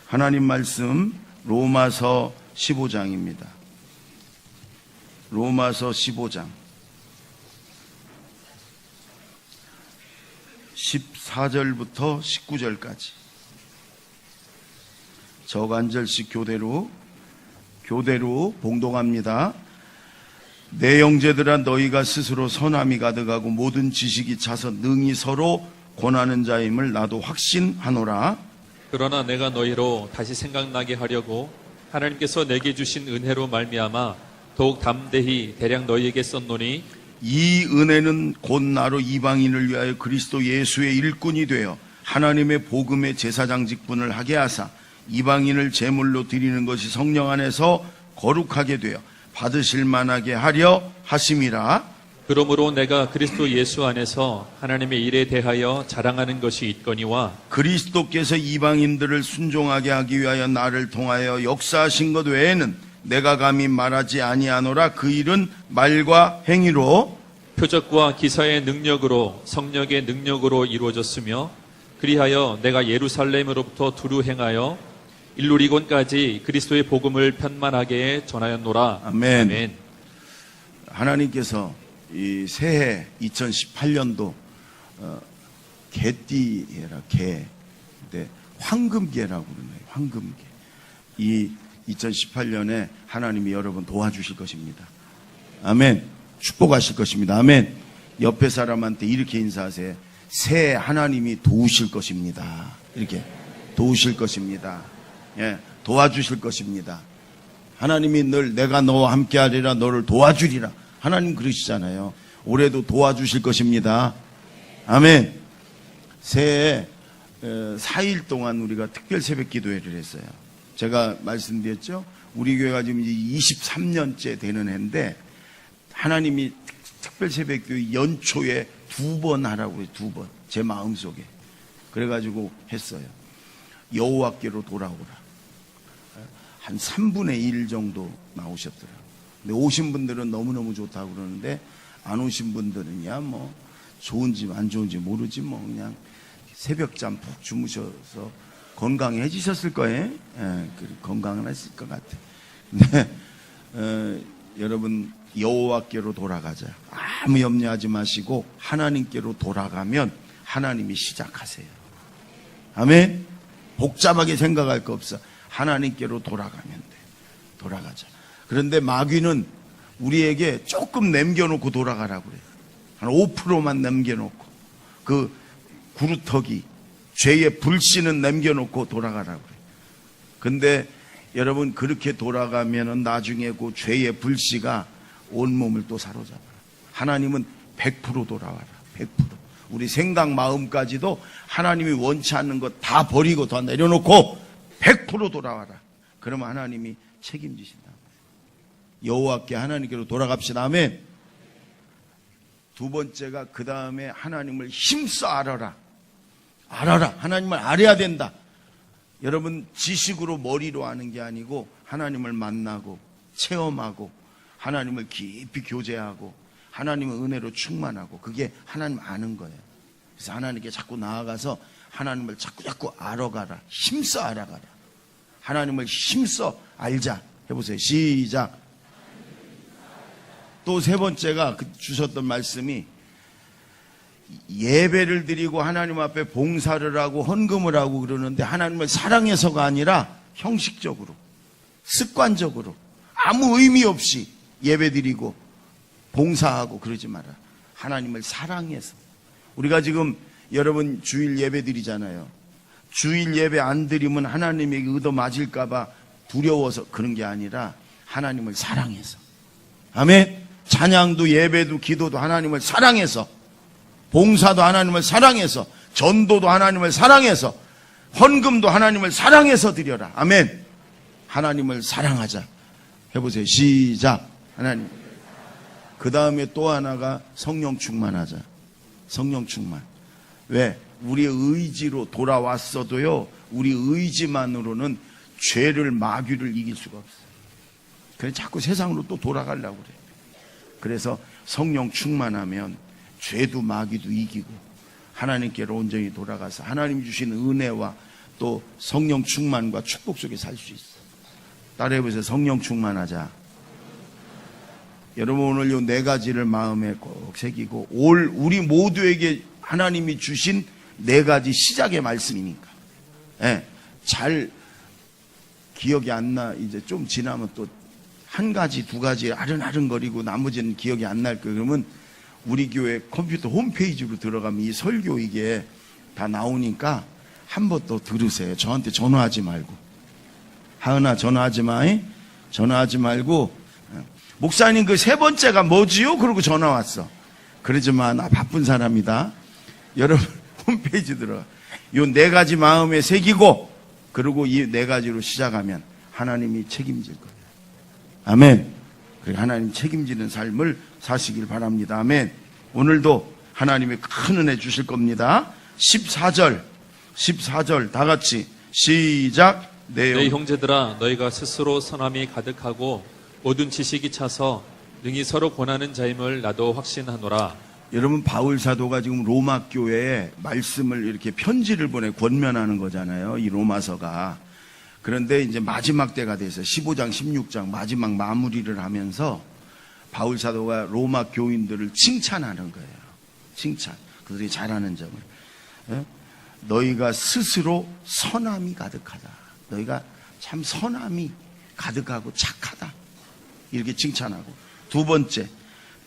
하나님 말씀 로마서 15장입니다. 로마서 15장 14절부터 19절까지 저간절씩 교대로 봉독합니다. 내 형제들아, 너희가 스스로 선함이 가득하고 모든 지식이 차서 능히 서로 권하는 자임을 나도 확신하노라. 그러나 내가 너희로 다시 생각나게 하려고 하나님께서 내게 주신 은혜로 말미암아 더욱 담대히 대략 너희에게 썼노니, 이 은혜는 곧 나로 이방인을 위하여 그리스도 예수의 일꾼이 되어 하나님의 복음의 제사장 직분을 하게 하사 이방인을 제물로 드리는 것이 성령 안에서 거룩하게 되어 받으실 만하게 하려 하심이라. 그러므로 내가 그리스도 예수 안에서 하나님의 일에 대하여 자랑하는 것이 있거니와, 그리스도께서 이방인들을 순종하게 하기 위하여 나를 통하여 역사하신 것 외에는 내가 감히 말하지 아니하노라. 그 일은 말과 행위로 표적과 기사의 능력으로 성령의 능력으로 이루어졌으며, 그리하여 내가 예루살렘으로부터 두루 행하여 일루리곤까지 그리스도의 복음을 편만하게 전하였노라. 아멘. 하나님께서 이 새해 2018년도 개띠해라, 개. 근데 황금개라고 그러네요. 황금개. 이 2018년에 하나님이 여러분 도와주실 것입니다. 아멘. 축복하실 것입니다. 아멘. 옆에 사람한테 이렇게 인사하세요. 새해 하나님이 도우실 것입니다. 이렇게 도우실 것입니다. 예, 도와주실 것입니다. 하나님이 늘 내가 너와 함께 하리라, 너를 도와주리라. 하나님 그러시잖아요. 올해도 도와주실 것입니다. 아멘. 새해 4일 동안 우리가 특별 새벽 기도회를 했어요. 제가 말씀드렸죠. 우리 교회가 지금 이제 23년째 되는 해인데 하나님이 특별 새벽 기도 연초에 2번 하라고 해요. 2번. 제 마음속에. 그래가지고 했어요. 여호와께로 돌아오라. 한 3분의 1 정도 나오셨더라고요. 근데 오신 분들은 너무너무 좋다고 그러는데 안 오신 분들은야 뭐 좋은지 안 좋은지 모르지 뭐 그냥 새벽잠 푹 주무셔서 건강해지셨을 거예요. 예, 건강은 했을 것 같아요. 근데 여러분 여호와께로 돌아가자. 아무 염려하지 마시고 하나님께로 돌아가면 하나님이 시작하세요. 아멘. 복잡하게 생각할 거 없어. 하나님께로 돌아가면 돼. 돌아가자. 그런데 마귀는 우리에게 조금 남겨놓고 돌아가라고 그래요. 한 5%만 남겨놓고 그 구루터기 죄의 불씨는 남겨놓고 돌아가라고 그래요. 근데 여러분 그렇게 돌아가면은 나중에 그 죄의 불씨가 온몸을 또 사로잡아요. 하나님은 100% 돌아와라. 100%. 우리 생각 마음까지도 하나님이 원치 않는 것 다 버리고 다 내려놓고 100% 돌아와라. 그러면 하나님이 책임지신다. 여호와께 하나님께로 돌아갑시다. 아멘. 두 번째가 그 다음에 하나님을 힘써 알아라. 알아라. 하나님을 알아야 된다. 여러분 지식으로 머리로 아는 게 아니고 하나님을 만나고 체험하고 하나님을 깊이 교제하고 하나님의 은혜로 충만하고 그게 하나님 아는 거예요. 그래서 하나님께 자꾸 나아가서 하나님을 자꾸 알아가라. 힘써 알아가라. 하나님을 힘써 알자. 해보세요. 시작. 또 세 번째가 주셨던 말씀이 예배를 드리고 하나님 앞에 봉사를 하고 헌금을 하고 그러는데 하나님을 사랑해서가 아니라 형식적으로 습관적으로 아무 의미 없이 예배 드리고 봉사하고 그러지 마라. 하나님을 사랑해서. 우리가 지금 여러분 주일 예배 드리잖아요. 주일 예배 안 드리면 하나님에게 얻어맞을까봐 두려워서 그런 게 아니라 하나님을 사랑해서. 아멘. 찬양도 예배도 기도도 하나님을 사랑해서, 봉사도 하나님을 사랑해서, 전도도 하나님을 사랑해서, 헌금도 하나님을 사랑해서 드려라. 아멘. 하나님을 사랑하자. 해보세요. 시작. 하나님. 그 다음에 또 하나가 성령 충만하자. 성령 충만. 왜? 우리의 의지로 돌아왔어도요, 우리 의지만으로는 죄를, 마귀를 이길 수가 없어요. 그래서 자꾸 세상으로 또 돌아가려고 그래요. 그래서 성령 충만하면 죄도 마귀도 이기고 하나님께로 온전히 돌아가서 하나님 주신 은혜와 또 성령 충만과 축복 속에 살 수 있어. 따라해보세요. 성령 충만하자. 여러분 오늘 요 네 가지를 마음에 꼭 새기고 우리 모두에게 하나님이 주신 네 가지 시작의 말씀이니까. 예, 잘 기억이 안 나. 이제 좀 지나면 또 한 가지, 두 가지 아른아른거리고 나머지는 기억이 안 날 거예요. 그러면 우리 교회 컴퓨터 홈페이지로 들어가면 이 설교 이게 다 나오니까 한번 또 들으세요. 저한테 전화하지 말고. 하은아 전화하지 마. 전화하지 말고. 목사님 그 세 번째가 뭐지요? 그러고 전화 왔어. 그러지 마. 나 바쁜 사람이다. 여러분 홈페이지 들어가. 요 네 가지 마음에 새기고 그리고 이 네 가지로 시작하면 하나님이 책임질 거예요. 아멘. 그리고 하나님 책임지는 삶을 사시길 바랍니다. 아멘. 오늘도 하나님의 큰 은혜 주실 겁니다. 14절 다 같이 시작. 내 형제들아 너희가 스스로 선함이 가득하고 모든 지식이 차서 능히 서로 권하는 자임을 나도 확신하노라. 여러분 바울 사도가 지금 로마 교회에 말씀을 이렇게 편지를 보내 권면하는 거잖아요. 이 로마서가. 그런데 이제 마지막 때가 돼서 15장 16장 마지막 마무리를 하면서 바울 사도가 로마 교인들을 칭찬하는 거예요. 칭찬. 그들이 잘하는 점을. 너희가 스스로 선함이 가득하다. 너희가 참 선함이 가득하고 착하다. 이렇게 칭찬하고. 두 번째,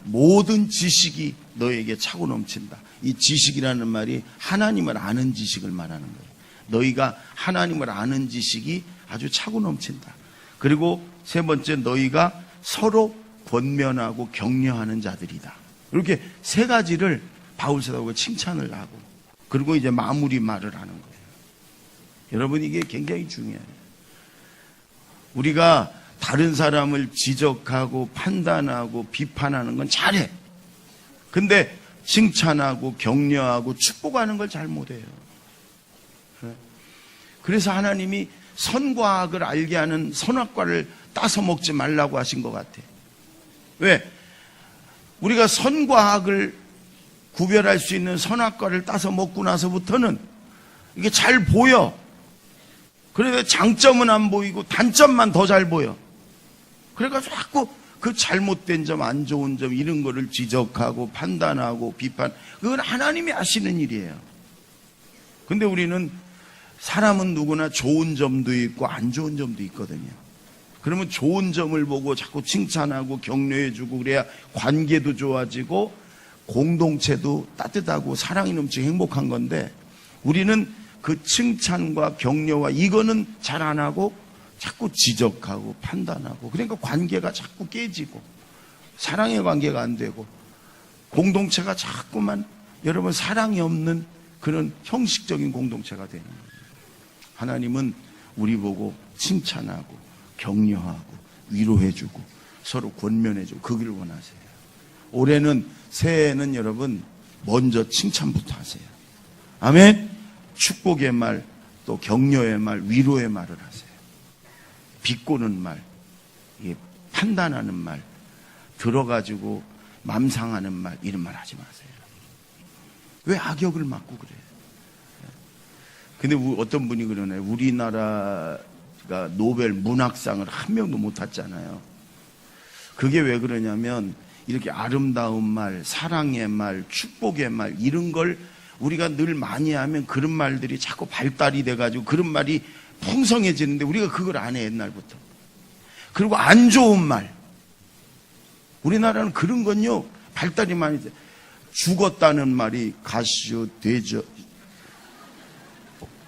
모든 지식이 너에게 차고 넘친다. 이 지식이라는 말이 하나님을 아는 지식을 말하는 거예요. 너희가 하나님을 아는 지식이 아주 차고 넘친다. 그리고 세 번째, 너희가 서로 권면하고 격려하는 자들이다. 이렇게 세 가지를 바울 사도가 칭찬을 하고 그리고 이제 마무리 말을 하는 거예요. 여러분 이게 굉장히 중요해요. 우리가 다른 사람을 지적하고 판단하고 비판하는 건 잘해. 근데 칭찬하고 격려하고 축복하는 걸 잘 못해요. 그래서 하나님이 선과 악을 알게 하는 선악과를 따서 먹지 말라고 하신 것 같아. 왜? 우리가 선과 악을 구별할 수 있는 선악과를 따서 먹고 나서부터는 이게 잘 보여. 그래서 장점은 안 보이고 단점만 더 잘 보여. 그래가지고 자꾸 그 잘못된 점, 안 좋은 점 이런 거를 지적하고 판단하고 비판. 그건 하나님이 하시는 일이에요. 근데 우리는 사람은 누구나 좋은 점도 있고 안 좋은 점도 있거든요. 그러면 좋은 점을 보고 자꾸 칭찬하고 격려해주고 그래야 관계도 좋아지고 공동체도 따뜻하고 사랑이 넘치고 행복한 건데 우리는 그 칭찬과 격려와 이거는 잘 안 하고 자꾸 지적하고 판단하고 그러니까 관계가 자꾸 깨지고 사랑의 관계가 안 되고 공동체가 자꾸만 여러분 사랑이 없는 그런 형식적인 공동체가 되는 거예요. 하나님은 우리 보고 칭찬하고 격려하고 위로해주고 서로 권면해주고 그 길을 원하세요. 올해는 새해에는 여러분 먼저 칭찬부터 하세요. 아멘. 축복의 말, 또 격려의 말, 위로의 말을 하세요. 비꼬는 말, 판단하는 말, 들어가지고 맘상하는 말 이런 말 하지 마세요. 왜 악역을 맡고 그래요? 근데 어떤 분이 그러네. 우리나라가 노벨 문학상을 한 명도 못 탔잖아요. 그게 왜 그러냐면 이렇게 아름다운 말, 사랑의 말, 축복의 말 이런 걸 우리가 늘 많이 하면 그런 말들이 자꾸 발달이 돼가지고 그런 말이 풍성해지는데 우리가 그걸 안 해 옛날부터. 그리고 안 좋은 말. 우리나라는 그런 건요 발달이 많이 돼. 죽었다는 말이 가시오, 되죠,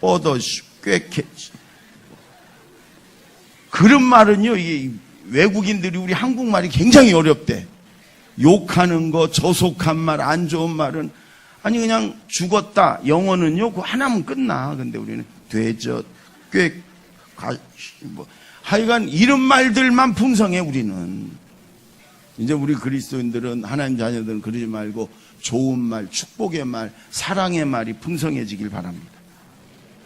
뻗어시, 꿰캐지. 그런 말은요 이게 외국인들이 우리 한국말이 굉장히 어렵대. 욕하는 거, 저속한 말, 안 좋은 말은 아니 그냥 죽었다. 영어는요 그거 하나면 끝나. 근데 우리는 되죠, 꽤 뭐 하여간 이런 말들만 풍성해. 우리는 이제 우리 그리스도인들은 하나님 자녀들은 그러지 말고 좋은 말, 축복의 말, 사랑의 말이 풍성해지길 바랍니다.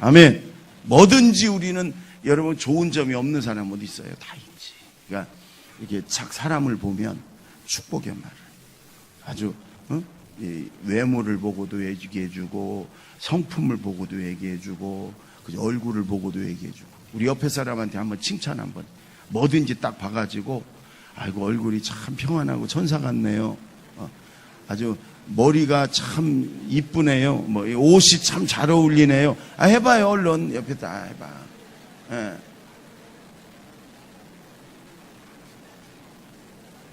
아멘. 뭐든지 우리는 여러분 좋은 점이 없는 사람 어디 있어요? 다 있지. 그러니까 이렇게 사람을 보면 축복의 말을 아주 이 외모를 보고도 얘기해주고 성품을 보고도 얘기해주고 그저 얼굴을 보고도 얘기해주고, 우리 옆에 사람한테 한번 칭찬 한번, 뭐든지 딱 봐가지고, 아이고 얼굴이 참 평안하고 천사 같네요. 아주 머리가 참 이쁘네요. 뭐 옷이 참 잘 어울리네요. 해봐요. 얼른 옆에 다 해봐. 예.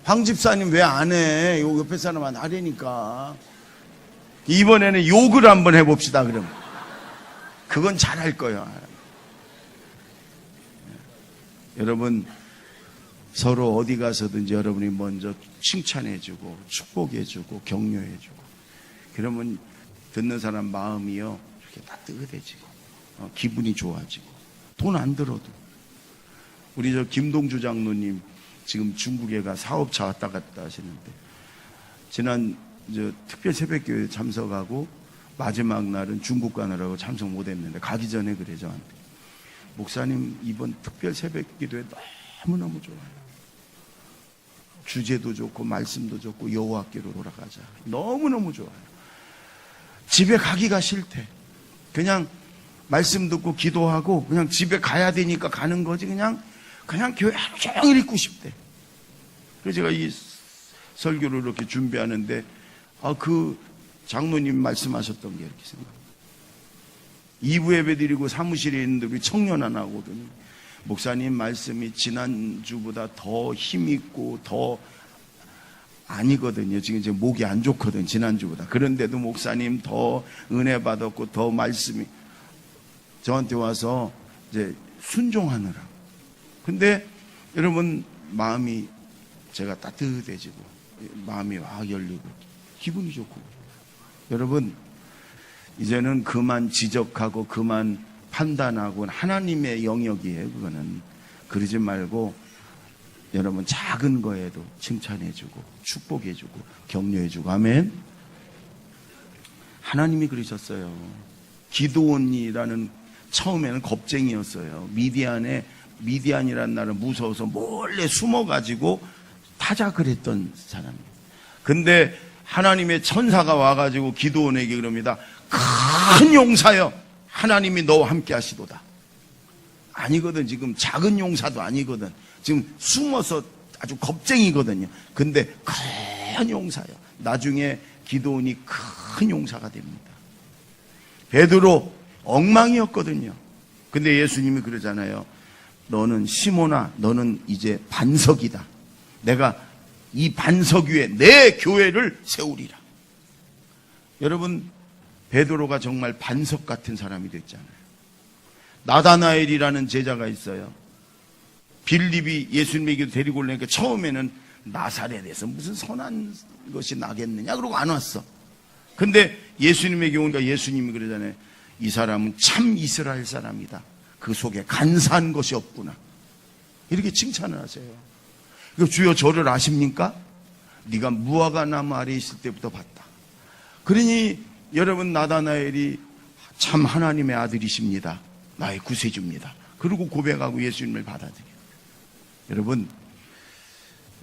황 집사님 왜 안 해? 요 옆에 사람은 하려니까. 이번에는 욕을 한번 해봅시다. 그럼 그건 잘할 거예요. 여러분, 서로 어디 가서든지 여러분이 먼저 칭찬해주고 축복해주고 격려해주고, 그러면 듣는 사람 마음이요 이렇게 따뜻해지고 기분이 좋아지고, 돈 안 들어도. 우리 저 김동주 장로님 지금 중국에 가 사업차 왔다 갔다 하시는데, 지난 저 특별 새벽교회 참석하고 마지막 날은 중국 가느라고 참석 못했는데, 가기 전에 그래 저한테, 목사님 이번 특별 새벽기도회 너무너무 좋아요. 주제도 좋고 말씀도 좋고 여호와께로 돌아가자. 너무너무 좋아요. 집에 가기가 싫대. 그냥 말씀 듣고 기도하고 그냥 집에 가야 되니까 가는 거지, 그냥 교회 하루 종일 있고 싶대. 그래서 제가 이 설교를 이렇게 준비하는데 그 장로님 말씀하셨던 게 이렇게 생각해요. 2부 예배 드리고 사무실에 있는데 우리 청년 하나 오더니, 목사님 말씀이 지난주보다 더 힘있고 더 아니거든요. 지금 이제 목이 안 좋거든, 지난주보다. 그런데도 목사님 더 은혜 받았고 더 말씀이, 저한테 와서 이제 순종하느라. 근데 여러분, 마음이 제가 따뜻해지고 마음이 확 열리고 기분이 좋고. 여러분, 이제는 그만 지적하고 그만 판단하고, 하나님의 영역이에요. 그거는. 그러지 말고 여러분, 작은 거에도 칭찬해주고 축복해주고 격려해주고. 아멘. 하나님이 그러셨어요. 기드온이라는, 처음에는 겁쟁이였어요. 미디안이라는 나라는 무서워서 몰래 숨어가지고 타작을 했던 사람이에요. 근데 하나님의 천사가 와가지고 기드온에게 그럽니다. 큰 용사여, 하나님이 너와 함께 하시도다. 아니거든. 지금 작은 용사도 아니거든. 지금 숨어서 아주 겁쟁이거든요. 근데 큰 용사요. 나중에 기드온이 큰 용사가 됩니다. 베드로 엉망이었거든요. 근데 예수님이 그러잖아요. 너는 시몬아, 너는 이제 반석이다. 내가 이 반석 위에 내 교회를 세우리라. 여러분, 베드로가 정말 반석 같은 사람이 됐잖아요. 나다나엘이라는 제자가 있어요. 빌립이 예수님에게 데리고 오려니까 처음에는 나사렛에서 무슨 선한 것이 나겠느냐 그러고 안 왔어. 근데 예수님에게 오니까 예수님이 그러잖아요. 이 사람은 참 이스라엘 사람이다. 그 속에 간사한 것이 없구나. 이렇게 칭찬을 하세요. 주여 저를 아십니까? 네가 무화과 나무 아래에 있을 때부터 봤다. 그러니 여러분, 나다나엘이 참 하나님의 아들이십니다. 나의 구세주입니다. 그리고 고백하고 예수님을 받아들여요. 여러분,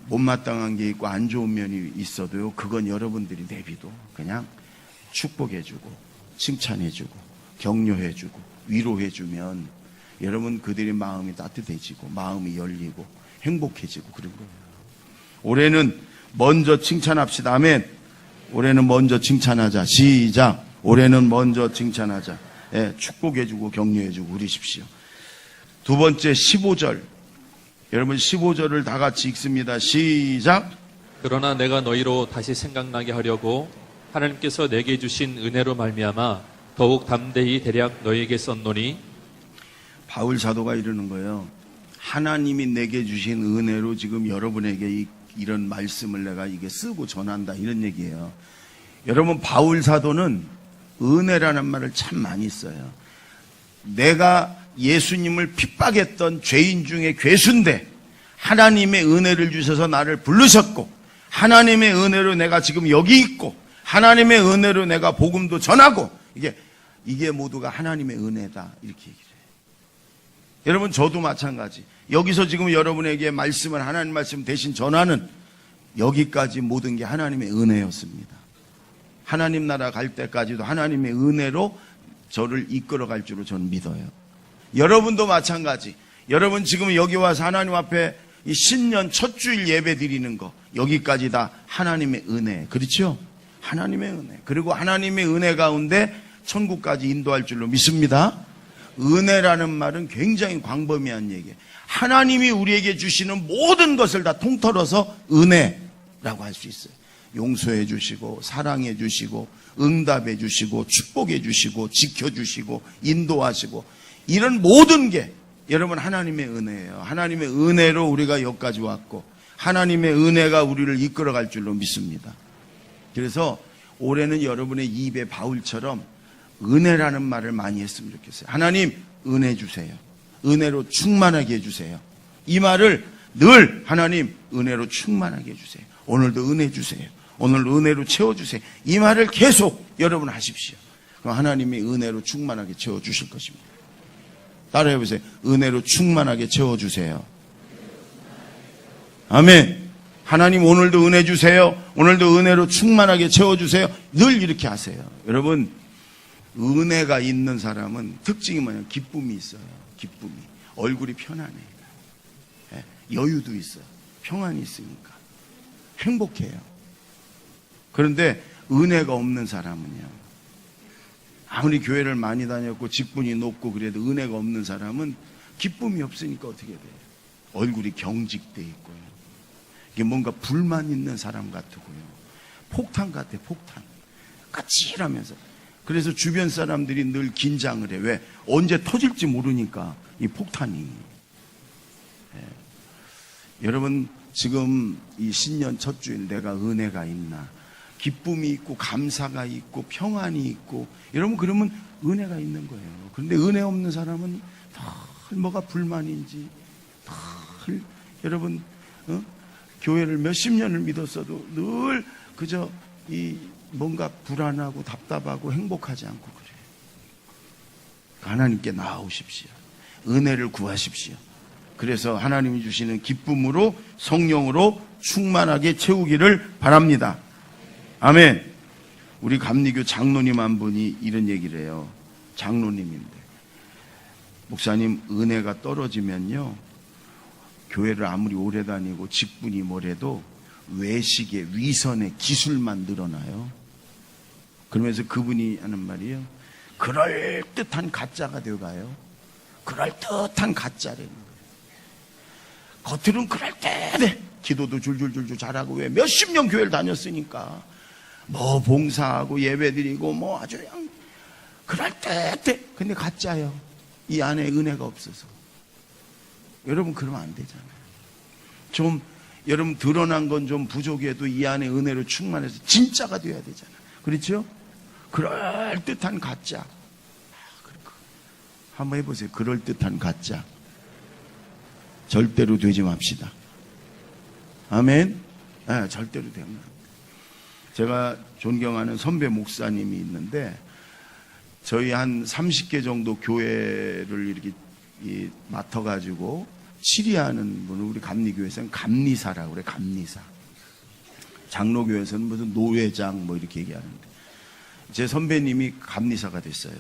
못마땅한 게 있고 안 좋은 면이 있어도요, 그건 여러분들이 내비도 그냥 축복해주고 칭찬해주고 격려해주고 위로해주면 여러분, 그들의 마음이 따뜻해지고 마음이 열리고 행복해지고 그런 거예요. 올해는 먼저 칭찬합시다. 아멘. 올해는 먼저 칭찬하자. 시작. 올해는 먼저 칭찬하자. 예, 축복해주고 격려해주고 그러십시오. 두 번째 15절. 여러분, 15절을 다 같이 읽습니다. 시작. 그러나 내가 너희로 다시 생각나게 하려고 하나님께서 내게 주신 은혜로 말미암아 더욱 담대히 대략 너희에게 썼노니. 바울 사도가 이러는 거예요. 하나님이 내게 주신 은혜로 지금 여러분에게 이런 말씀을 내가 이게 쓰고 전한다, 이런 얘기예요. 여러분, 바울 사도는 은혜라는 말을 참 많이 써요. 내가 예수님을 핍박했던 죄인 중에 괴수인데 하나님의 은혜를 주셔서 나를 부르셨고, 하나님의 은혜로 내가 지금 여기 있고, 하나님의 은혜로 내가 복음도 전하고, 이게 모두가 하나님의 은혜다, 이렇게 얘기를 해요. 여러분, 저도 마찬가지. 여기서 지금 여러분에게 말씀을, 하나님 말씀 대신 전하는, 여기까지 모든 게 하나님의 은혜였습니다. 하나님 나라 갈 때까지도 하나님의 은혜로 저를 이끌어갈 줄로 저는 믿어요. 여러분도 마찬가지. 여러분 지금 여기 와서 하나님 앞에 이 신년 첫 주일 예배 드리는 거, 여기까지 다 하나님의 은혜. 그렇죠? 하나님의 은혜. 그리고 하나님의 은혜 가운데 천국까지 인도할 줄로 믿습니다. 은혜라는 말은 굉장히 광범위한 얘기예요. 하나님이 우리에게 주시는 모든 것을 다 통틀어서 은혜라고 할 수 있어요. 용서해 주시고, 사랑해 주시고, 응답해 주시고, 축복해 주시고, 지켜 주시고, 인도하시고, 이런 모든 게 여러분 하나님의 은혜예요. 하나님의 은혜로 우리가 여기까지 왔고, 하나님의 은혜가 우리를 이끌어갈 줄로 믿습니다. 그래서 올해는 여러분의 입에 바울처럼 은혜라는 말을 많이 했으면 좋겠어요. 하나님 은혜 주세요. 은혜로 충만하게 해주세요. 이 말을 늘 하나님 은혜로 충만하게 해주세요. 오늘도 은혜 주세요. 오늘 은혜로 채워주세요. 이 말을 계속 여러분 하십시오. 그럼 하나님이 은혜로 충만하게 채워주실 것입니다. 따라해보세요. 은혜로 충만하게 채워주세요. 아멘. 하나님 오늘도 은혜 주세요. 오늘도 은혜로 충만하게 채워주세요. 늘 이렇게 하세요. 여러분, 은혜가 있는 사람은 특징이 뭐냐면 기쁨이 있어요. 기쁨이. 얼굴이 편안해. 여유도 있어요. 평안이 있으니까. 행복해요. 그런데 은혜가 없는 사람은요, 아무리 교회를 많이 다녔고 직분이 높고 그래도 은혜가 없는 사람은 기쁨이 없으니까 어떻게 돼요? 얼굴이 경직돼 있고요. 이게 뭔가 불만 있는 사람 같고요. 폭탄 같아, 폭탄. 까칠하면서. 그래서 주변 사람들이 늘 긴장을 해. 왜? 언제 터질지 모르니까 이 폭탄이. 여러분 지금 이 신년 첫 주일 내가 은혜가 있나? 기쁨이 있고 감사가 있고 평안이 있고 여러분 그러면 은혜가 있는 거예요. 그런데 은혜 없는 사람은 늘 뭐가 불만인지 늘 여러분 교회를 몇십 년을 믿었어도 늘 그저 이 뭔가 불안하고 답답하고 행복하지 않고 그래요. 하나님께 나아오십시오. 은혜를 구하십시오. 그래서 하나님이 주시는 기쁨으로 성령으로 충만하게 채우기를 바랍니다. 아멘. 우리 감리교 장로님 한 분이 이런 얘기를 해요. 장로님인데 목사님 은혜가 떨어지면요 교회를 아무리 오래 다니고 직분이 뭐래도 외식의 위선의 기술만 늘어나요. 그러면서 그분이 하는 말이에요. 그럴듯한 가짜가 되어가요. 그럴듯한 가짜라는 거예요. 겉으로는 그럴듯해. 기도도 줄줄줄줄 잘하고 왜 몇십 년 교회를 다녔으니까 뭐 봉사하고 예배드리고 뭐 아주 그냥 그럴듯해. 근데 가짜예요. 이 안에 은혜가 없어서. 여러분 그러면 안 되잖아요. 좀 여러분 드러난 건 좀 부족해도 이 안에 은혜로 충만해서 진짜가 되어야 되잖아요. 그렇죠? 그럴듯한 가짜. 한번 해보세요. 그럴듯한 가짜. 절대로 되지 맙시다. 아멘. 네, 절대로 되면 안 돼요. 제가 존경하는 선배 목사님이 있는데 저희 한 30개 정도 교회를 이렇게 맡아가지고 치리하는 분을 우리 감리교회에서는 감리사라고 그래. 감리사. 장로교회에서는 무슨 노회장 뭐 이렇게 얘기하는데 제 선배님이 감리사가 됐어요.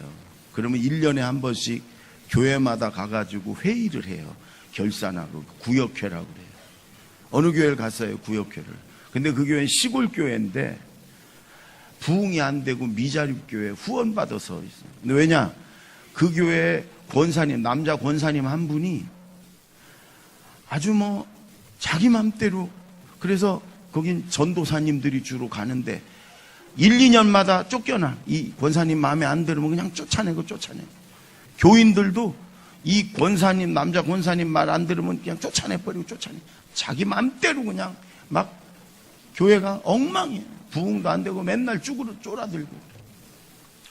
그러면 1년에 한 번씩 교회마다 가가지고 회의를 해요. 결산하고 구역회라고 그래요. 어느 교회를 갔어요. 구역회를. 근데 그 교회는 시골 교회인데 부흥이 안 되고 미자립 교회 후원받아서 있어요. 근데 왜냐? 그 교회 권사님, 남자 권사님 한 분이 아주 뭐 자기 맘대로 그래서 거긴 전도사님들이 주로 가는데 1, 2년마다 쫓겨나. 이 권사님 마음에 안 들으면 그냥 쫓아내고. 교인들도 이 권사님, 남자 권사님 말 안 들으면 그냥 쫓아내버리고. 자기 맘대로 그냥 막 교회가 엉망이에요. 부흥도 안 되고 맨날 쫄아들고.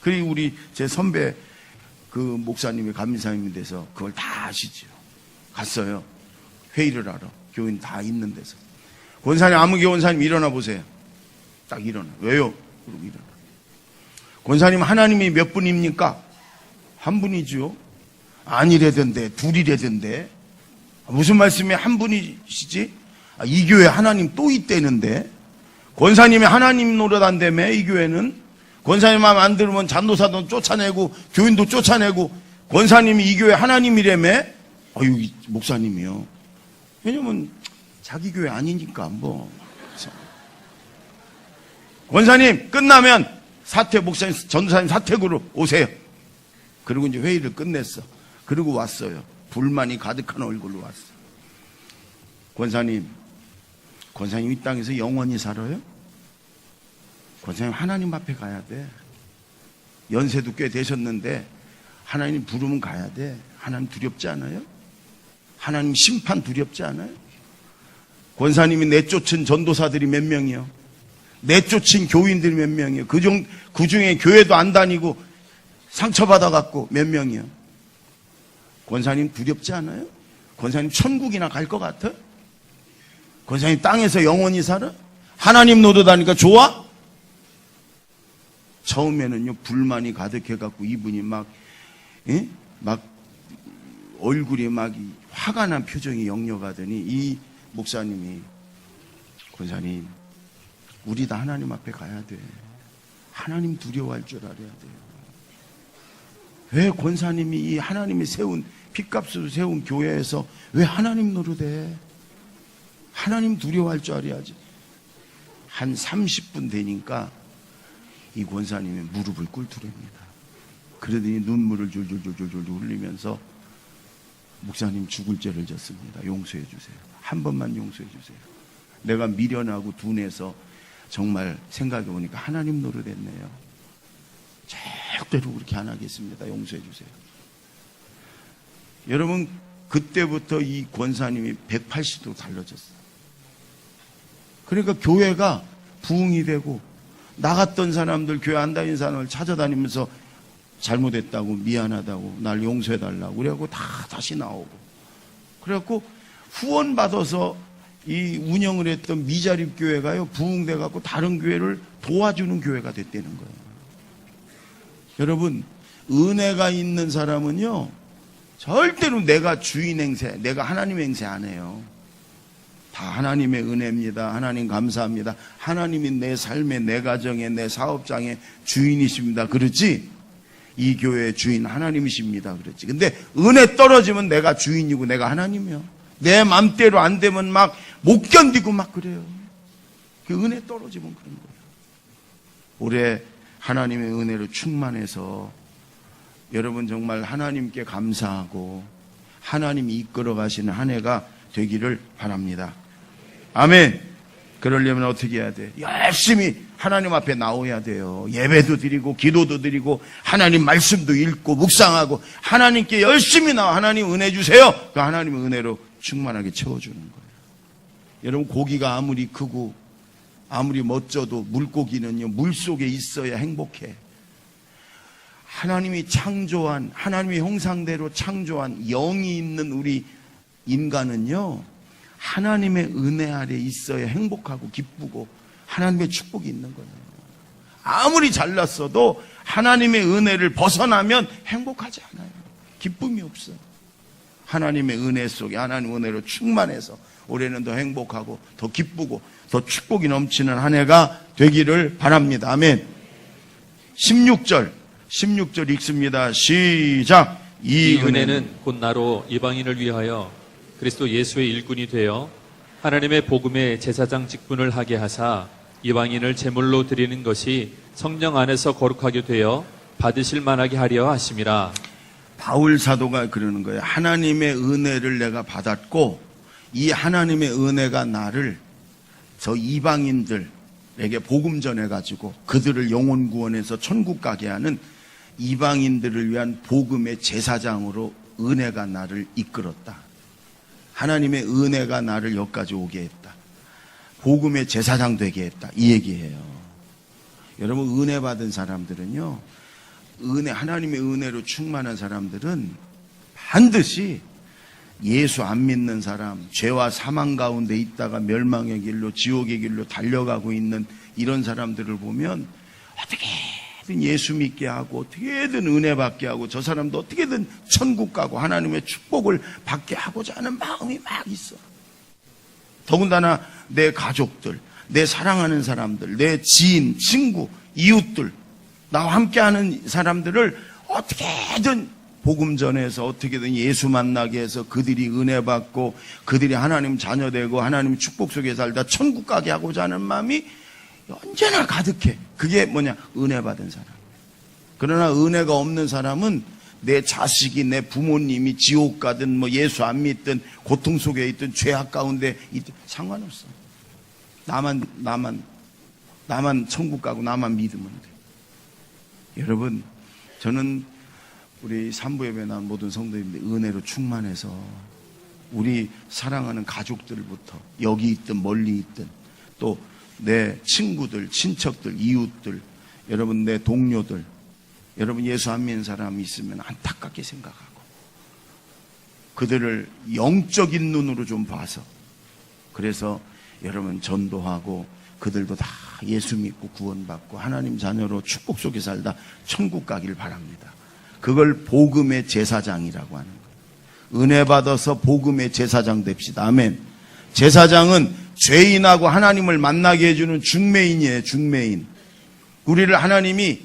그리고 우리 제 선배 그 목사님이 감리사님이 돼서 그걸 다 아시죠. 갔어요. 회의를 하러. 교인 다 있는 데서. 권사님, 아무 권사님 일어나 보세요. 딱 일어나. 왜요? 그러고 일어나. 권사님 하나님이 몇 분입니까? 한 분이죠. 아니래던데, 둘이래던데. 무슨 말씀이 한 분이시지? 이 교회 하나님 또 있대는데. 권사님이 하나님 노릇한다며, 이 교회는. 권사님 말 안 들으면 전도사도 쫓아내고 교인도 쫓아내고 권사님이 이 교회 하나님이라며? 어유 목사님이요. 왜냐면 자기 교회 아니니까 뭐. 권사님 끝나면 사택 목사님 전도사님 사택으로 오세요. 그리고 이제 회의를 끝냈어. 그리고 왔어요. 불만이 가득한 얼굴로 왔어. 권사님 이 땅에서 영원히 살아요? 권사님 하나님 앞에 가야 돼. 연세도 꽤 되셨는데 하나님 부르면 가야 돼. 하나님 두렵지 않아요? 하나님 심판 두렵지 않아요? 권사님이 내쫓은 전도사들이 몇 명이요? 내쫓은 교인들이 몇 명이요? 그 중에 교회도 안 다니고 상처받아갖고 몇 명이요? 권사님 두렵지 않아요? 권사님 천국이나 갈 것 같아? 권사님 땅에서 영원히 살아? 하나님 노릇하니까 좋아? 처음에는요 불만이 가득해갖고 이분이 막 얼굴이 막 화가 난 표정이 역력하더니 이 목사님이 권사님 우리 다 하나님 앞에 가야 돼. 하나님 두려워할 줄 알아야 돼요. 왜 권사님이 이 하나님이 세운 핏값으로 세운 교회에서 왜 하나님 노릇해? 하나님 두려워할 줄 알아야지. 한 30분 되니까 이 권사님이 무릎을 꿇더랍니다. 그러더니 눈물을 줄줄줄줄줄 흘리면서 목사님 죽을 죄를 졌습니다. 용서해 주세요. 한 번만 용서해 주세요. 내가 미련하고 둔해서 정말 생각해 보니까 하나님 노릇했네요. 절대로 그렇게 안 하겠습니다. 용서해 주세요. 여러분 그때부터 이 권사님이 180도 달라졌어요. 그러니까 교회가 부흥이 되고 나갔던 사람들 교회 안 다니는 사람을 찾아다니면서 잘못했다고 미안하다고 날 용서해달라고 그래갖고 다 다시 나오고 그래갖고 후원 받아서 이 운영을 했던 미자립 교회가요 부흥돼갖고 다른 교회를 도와주는 교회가 됐다는 거예요. 여러분 은혜가 있는 사람은요 절대로 내가 주인 행세 내가 하나님 행세 안 해요. 다 하나님의 은혜입니다. 하나님 감사합니다. 하나님이 내 삶에 내 가정에 내 사업장의 주인이십니다. 그렇지? 이 교회의 주인 하나님이십니다. 그렇지? 근데 은혜 떨어지면 내가 주인이고 내가 하나님이요. 내 맘대로 안 되면 막 못 견디고 막 그래요. 그 은혜 떨어지면 그런 거예요. 올해 하나님의 은혜로 충만해서 여러분 정말 하나님께 감사하고 하나님이 이끌어 가시는 한 해가 되기를 바랍니다. 아멘. 그러려면 어떻게 해야 돼? 열심히 하나님 앞에 나와야 돼요. 예배도 드리고 기도도 드리고 하나님 말씀도 읽고 묵상하고 하나님께 열심히 나와 하나님 은혜 주세요. 그 하나님의 은혜로 충만하게 채워주는 거예요. 여러분 고기가 아무리 크고 아무리 멋져도 물고기는요 물속에 있어야 행복해. 하나님이 창조한 하나님의 형상대로 창조한 영이 있는 우리 인간은요 하나님의 은혜 아래 있어야 행복하고 기쁘고 하나님의 축복이 있는 거예요. 아무리 잘났어도 하나님의 은혜를 벗어나면 행복하지 않아요. 기쁨이 없어요. 하나님의 은혜 속에 하나님의 은혜로 충만해서 올해는 더 행복하고 더 기쁘고 더 축복이 넘치는 한 해가 되기를 바랍니다. 아멘. 16절 읽습니다. 시작. 이 은혜는 곧 나로 이방인을 위하여 그리스도 예수의 일꾼이 되어 하나님의 복음의 제사장 직분을 하게 하사 이방인을 제물로 드리는 것이 성령 안에서 거룩하게 되어 받으실 만하게 하려 하심이라. 바울 사도가 그러는 거예요. 하나님의 은혜를 내가 받았고 이 하나님의 은혜가 나를 저 이방인들에게 복음 전해가지고 그들을 영혼 구원해서 천국 가게 하는 이방인들을 위한 복음의 제사장으로 은혜가 나를 이끌었다. 하나님의 은혜가 나를 여기까지 오게 했다. 복음의 제사장 되게 했다. 이 얘기예요. 여러분 은혜 받은 사람들은요 하나님의 은혜로 충만한 사람들은 반드시 예수 안 믿는 사람, 죄와 사망 가운데 있다가 멸망의 길로 지옥의 길로 달려가고 있는 이런 사람들을 보면 어떻게든 예수 믿게 하고 어떻게든 은혜 받게 하고 저 사람도 어떻게든 천국 가고 하나님의 축복을 받게 하고자 하는 마음이 막 있어. 더군다나 내 가족들, 내 사랑하는 사람들, 내 지인, 친구, 이웃들 나와 함께하는 사람들을 어떻게든 복음 전해서 어떻게든 예수 만나게 해서 그들이 은혜 받고 그들이 하나님 자녀 되고 하나님 축복 속에 살다 천국 가게 하고자 하는 마음이 언제나 가득해. 그게 뭐냐? 은혜 받은 사람. 그러나 은혜가 없는 사람은 내 자식이, 내 부모님이 지옥 가든 뭐 예수 안 믿든 고통 속에 있든 죄악 가운데 있든 상관없어. 나만 천국 가고 나만 믿으면 돼. 여러분, 저는 우리 산부예배 난 모든 성도님들 은혜로 충만해서 우리 사랑하는 가족들부터 여기 있든 멀리 있든 또 내 친구들, 친척들, 이웃들, 여러분 내 동료들, 여러분 예수 안 믿는 사람이 있으면 안타깝게 생각하고 그들을 영적인 눈으로 좀 봐서 그래서 여러분 전도하고 그들도 다 예수 믿고 구원받고 하나님 자녀로 축복 속에 살다 천국 가길 바랍니다. 그걸 복음의 제사장이라고 하는 거예요. 은혜 받아서 복음의 제사장 됩시다. 아멘. 제사장은 죄인하고 하나님을 만나게 해주는 중매인이에요. 중매인. 우리를 하나님이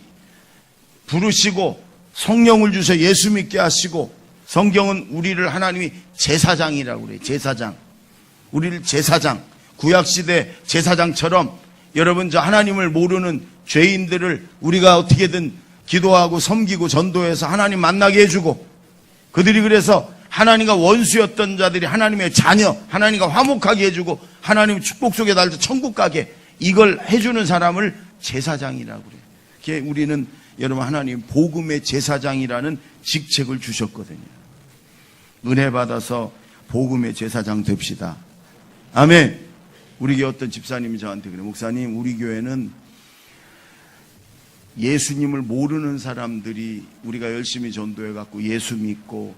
부르시고 성령을 주셔 예수 믿게 하시고 성경은 우리를 하나님이 제사장이라고 그래요. 제사장. 우리를 제사장. 구약시대 제사장처럼 여러분 저 하나님을 모르는 죄인들을 우리가 어떻게든 기도하고 섬기고 전도해서 하나님 만나게 해주고 그들이 그래서 하나님과 원수였던 자들이 하나님의 자녀, 하나님과 화목하게 해주고 하나님 축복 속에 달려 천국 가게 이걸 해주는 사람을 제사장이라고 그래요. 그게 우리는 여러분 하나님 복음의 제사장이라는 직책을 주셨거든요. 은혜 받아서 복음의 제사장 됩시다. 아멘. 우리 교회 어떤 집사님이 저한테 그래요. 목사님, 우리 교회는 예수님을 모르는 사람들이 우리가 열심히 전도해갖고 예수 믿고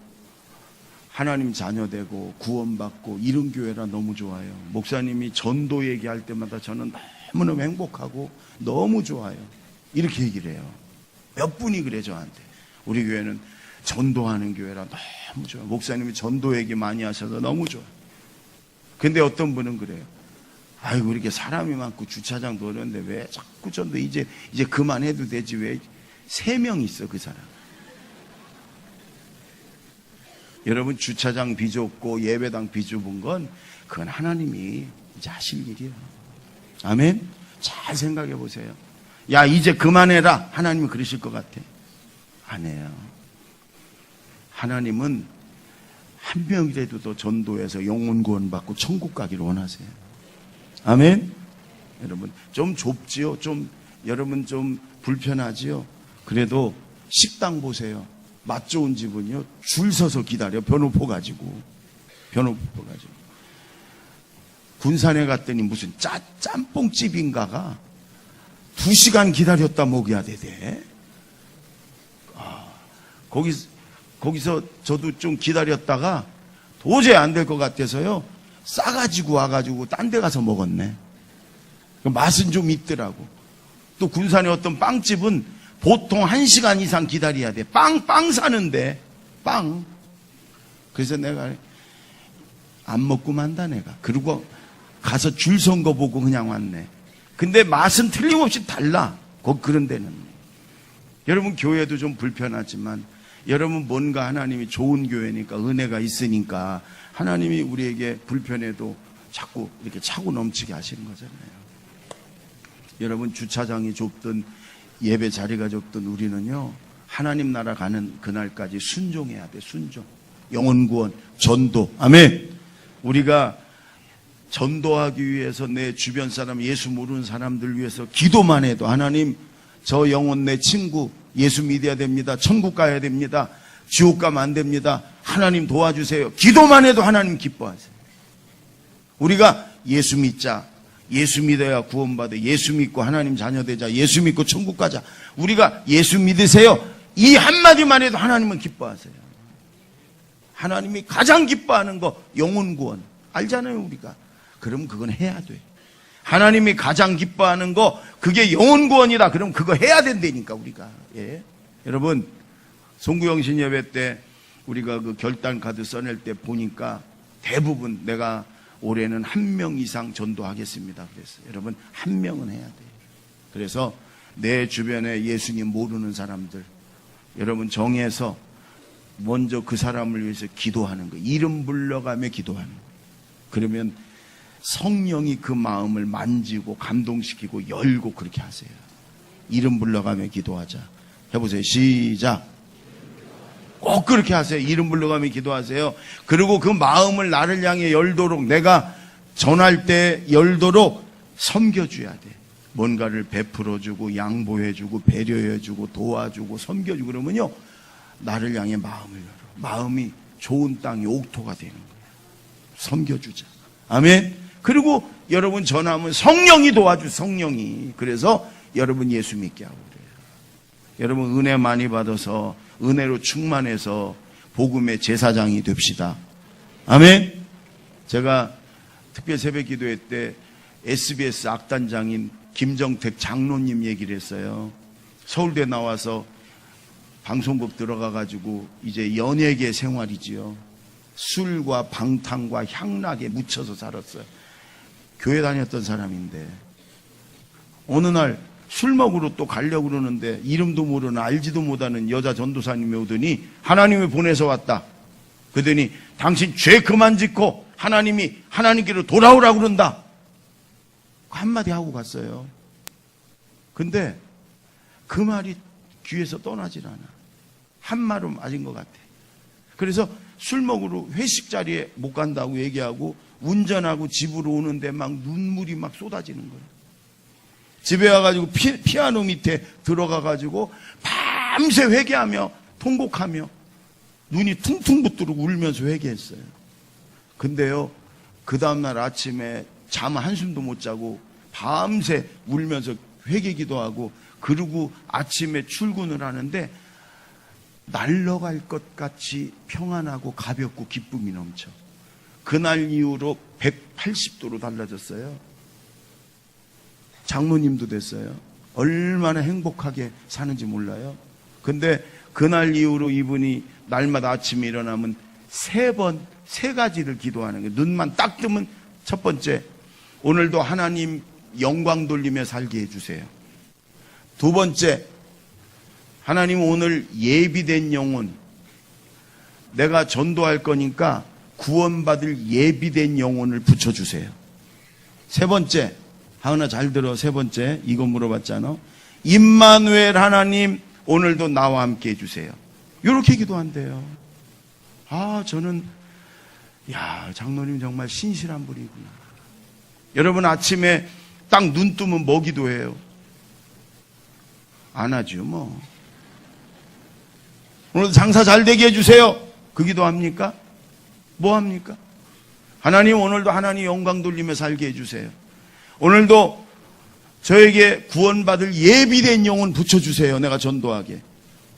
하나님 자녀 되고 구원받고 이런 교회라 너무 좋아요. 목사님이 전도 얘기할 때마다 저는 너무너무 행복하고 너무 좋아요. 이렇게 얘기를 해요. 몇 분이 그래 저한테. 우리 교회는 전도하는 교회라 너무 좋아요. 목사님이 전도 얘기 많이 하셔서 너무 좋아요. 근데 어떤 분은 그래요. 아이고 이렇게 사람이 많고 주차장도 어려운데 왜 자꾸 전도 이제 그만해도 되지 왜 3명 있어 그 사람. 여러분 주차장 비좁고 예배당 비좁은 건 그건 하나님이 이제 하실 일이에요. 아멘. 잘 생각해 보세요. 야 이제 그만해라. 하나님은 그러실 것 같아. 안 해요. 하나님은 한 명이라도 더 전도해서 영혼 구원 받고 천국 가기를 원하세요. 아멘. 여러분 좀 좁지요. 좀 여러분 좀 불편하지요. 그래도 식당 보세요. 맛 좋은 집은요 줄 서서 기다려. 변호포 가지고 군산에 갔더니 무슨 짬뽕집인가가 2시간 기다렸다 먹여야 되대. 거기서 저도 좀 기다렸다가 도저히 안 될 것 같아서요 싸가지고 와가지고 딴 데 가서 먹었네. 맛은 좀 있더라고. 또 군산에 어떤 빵집은 보통 1시간 이상 기다려야 돼. 빵 사는데 빵. 그래서 내가 안 먹고 만다 내가. 그리고 가서 줄 선 거 보고 그냥 왔네. 근데 맛은 틀림없이 달라. 그런 데는. 여러분 교회도 좀 불편하지만 여러분 뭔가 하나님이 좋은 교회니까 은혜가 있으니까 하나님이 우리에게 불편해도 자꾸 이렇게 차고 넘치게 하시는 거잖아요. 여러분 주차장이 좁든 예배 자리가 좁든 우리는요 하나님 나라 가는 그날까지 순종해야 돼. 순종. 영혼 구원, 전도. 아멘. 우리가 전도하기 위해서 내 주변 사람 예수 모르는 사람들 위해서 기도만 해도 하나님 저 영혼 내 친구 예수 믿어야 됩니다. 천국 가야 됩니다. 지옥 가면 안 됩니다. 하나님 도와주세요. 기도만 해도 하나님 기뻐하세요. 우리가 예수 믿자. 예수 믿어야 구원받아. 예수 믿고 하나님 자녀 되자. 예수 믿고 천국 가자. 우리가 예수 믿으세요. 이 한마디만 해도 하나님은 기뻐하세요. 하나님이 가장 기뻐하는 거 영혼 구원. 알잖아요 우리가. 그럼 그건 해야 돼. 하나님이 가장 기뻐하는 거 그게 영혼 구원이다. 그럼 그거 해야 된다니까 우리가. 예. 여러분 송구영신 예배 때 우리가 그 결단 카드 써낼 때 보니까 대부분 내가 올해는 1명 이상 전도하겠습니다. 그랬어요. 여러분 1명은 해야 돼요. 그래서 내 주변에 예수님 모르는 사람들, 여러분 정해서 먼저 그 사람을 위해서 기도하는 거예요. 이름 불러가며 기도하는 거예요. 그러면 성령이 그 마음을 만지고 감동시키고 열고 그렇게 하세요. 이름 불러가며 기도하자. 해보세요. 시작. 꼭 그렇게 하세요. 이름 불러가며 기도하세요. 그리고 그 마음을 나를 향해 열도록, 내가 전할 때 열도록 섬겨줘야 돼. 뭔가를 베풀어주고 양보해주고 배려해주고 도와주고 섬겨주고 그러면요, 나를 향해 마음을 열어. 마음이 좋은 땅이 옥토가 되는 거예요. 섬겨주자. 아멘. 그리고 여러분 전하면 성령이 도와주. 성령이. 그래서 여러분 예수 믿게 하고 그래요. 여러분 은혜 많이 받아서 은혜로 충만해서 복음의 제사장이 됩시다. 아멘. 제가 특별 새벽 기도회 때 SBS 악단장인 김정택 장로님 얘기를 했어요. 서울대 나와서 방송국 들어가가지고 이제 연예계 생활이지요. 술과 방탕과 향락에 묻혀서 살았어요. 교회 다녔던 사람인데 어느 날 술 먹으러 또 가려고 그러는데 이름도 모르는 알지도 못하는 여자 전도사님이 오더니 하나님이 보내서 왔다. 그러더니 당신 죄 그만 짓고 하나님이 하나님께로 돌아오라고 그런다. 한마디 하고 갔어요. 근데 그 말이 귀에서 떠나질 않아. 한 말은 맞은 것 같아. 그래서 술 먹으러 회식 자리에 못 간다고 얘기하고 운전하고 집으로 오는데 막 눈물이 막 쏟아지는 거예요. 집에 와가지고 피아노 밑에 들어가가지고 밤새 회개하며 통곡하며 눈이 퉁퉁 붙도록 울면서 회개했어요. 근데요, 그 다음날 아침에 잠 한숨도 못 자고 밤새 울면서 회개 기도하고 그러고 아침에 출근을 하는데 날아갈 것 같이 평안하고 가볍고 기쁨이 넘쳐. 그날 이후로 180도로 달라졌어요. 장로님도 됐어요. 얼마나 행복하게 사는지 몰라요. 근데 그날 이후로 이분이 날마다 아침에 일어나면 세 가지를 기도하는 거예요. 눈만 딱 뜨면 첫 번째, 오늘도 하나님 영광 돌리며 살게 해주세요. 두 번째, 하나님 오늘 예비된 영혼, 내가 전도할 거니까 구원받을 예비된 영혼을 붙여주세요. 세 번째, 하은아 잘 들어. 세 번째, 이거 물어봤잖아. 임마누엘 하나님 오늘도 나와 함께 해주세요. 이렇게 기도한대요. 아, 저는 장로님 정말 신실한 분이구나. 여러분 아침에 딱 눈 뜨면 뭐 기도해요? 안 하죠 뭐. 오늘도 장사 잘 되게 해주세요. 그 기도합니까? 뭐 합니까? 하나님 오늘도 하나님 영광 돌리며 살게 해주세요. 오늘도 저에게 구원받을 예비된 영혼 붙여주세요. 내가 전도하게.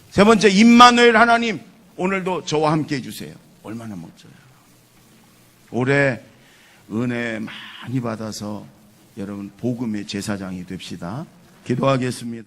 세 번째, 임마누엘 하나님 오늘도 저와 함께 해주세요. 얼마나 멋져요. 올해 은혜 많이 받아서 여러분 복음의 제사장이 됩시다. 기도하겠습니다.